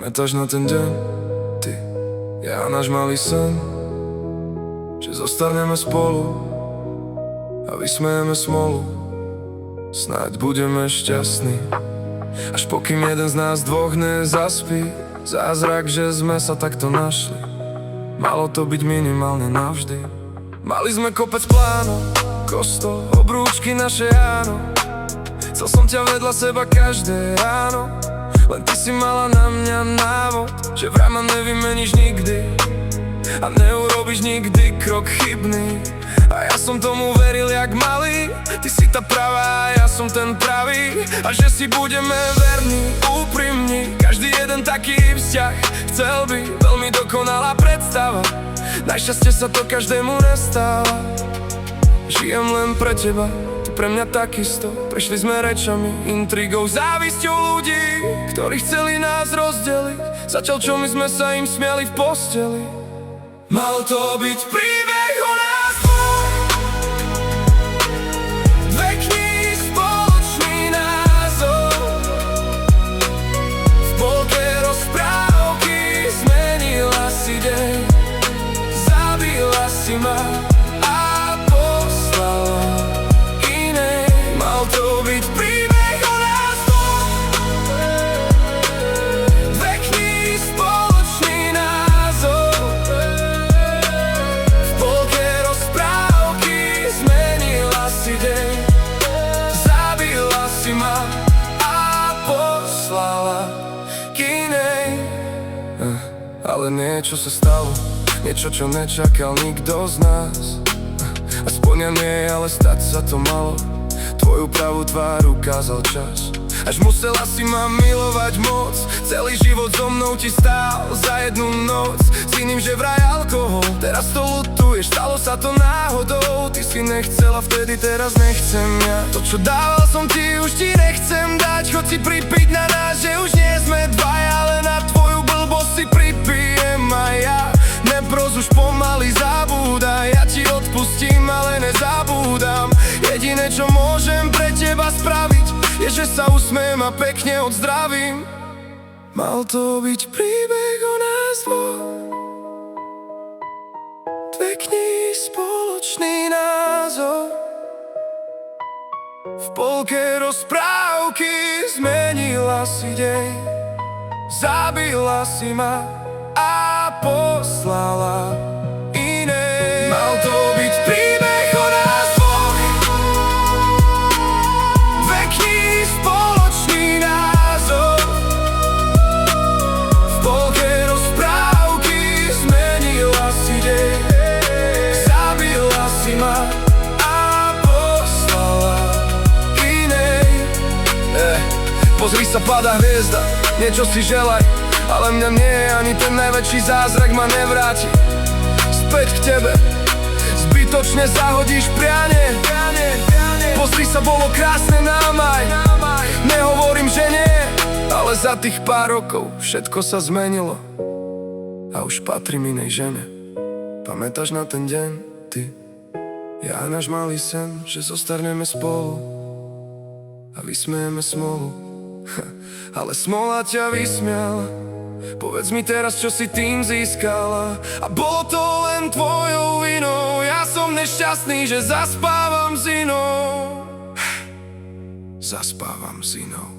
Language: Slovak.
Pamätáš na ten deň, ty, ja a náš malý sen, že zostaneme spolu a vysmejeme smolu. Snáď budeme šťastní, až pokým jeden z nás dvoch nezaspí. Zázrak, že sme sa takto našli, malo to byť minimálne navždy. Mali sme kopec plánov, kostol, obrúčky, naše áno. Chcel som ťa vedľa seba každé ráno, len ty si mala na mňa návod, že vraj ma nevymeníš nikdy a neurobiš nikdy krok chybný. A ja som tomu veril jak malý, ty si tá pravá a ja som ten pravý. A že si budeme verní, úprimní, každý jeden taký vzťah chcel by veľmi dokonalá predstava. Najšťastie sa to každému nestáva. Žijem len pre teba, ty pre mňa takisto. Prišli sme rečami, intrigou, závisťou ľudí, ktorí chceli nás rozdeliť. Začal čo my sme sa im smiali v posteli. Mal to byť príbeh o nás dvoch, dve knihy, spoločný názov. V polke rozprávky zmenila si deň, zabila si ma a poslala inej. Mal to byť príbeh o nás dvoch, dve knihy, spoločný názov. V polke rozprávky zmenila si deň, zabila si ma a poslala k inej. Ale niečo sa stalo, niečo, čo nečakal nikto z nás. Aspoň ja nie, ale stať sa to malo. Tvoju pravú tvár ukázal čas, až musela si ma milovať moc. Celý život so mnou ti stál za jednu noc, s iným že vraj alkohol. Teraz to ľutuješ, stalo sa to náhodou. Ty si nechcela vtedy, teraz nechcem ja. To čo dával som ti, už ti nechcem dať. Chod si pripiť na nás, že už nie sme dvaja, ale na tvoju blbosť si pripijem aj ja. Nepros, už pomaly zabúdaj, ja ti odpustím, ale nezabúdam. Jediné čo môžem pre teba spraviť, je, že sa usmejem a pekne odzdravím. Mal to byť príbeh o nás dvoch, dve knihy, spoločný názov. V polke rozprávky zmenila si deň, zabila si ma a poslala inej. Mal to byť príbeh o nás dvoch, dve knihy, spoločný názov. V polke rozprávky zmenila si deň, zabila si ma a poslala inej. Pozri sa, padá hviezda, niečo si želaj, ale mňa nie, ani ten najväčší zázrak ma nevráti späť k tebe. Zbytočne zahodíš prianie. Pozri sa, bolo krásne nám aj. Nehovorím, že nie, ale za tých pár rokov všetko sa zmenilo a už patrím inej žene. Pamätáš na ten deň, ty, ja a náš malý sen, že zostarneme spolu a vysmejeme smolu. Ale smola ťa vysmiala. Povedz mi teraz, čo si tým získala. A bolo to len tvojou vinou. Ja som nešťastný, že zaspávam s inou. Zaspávam s inou.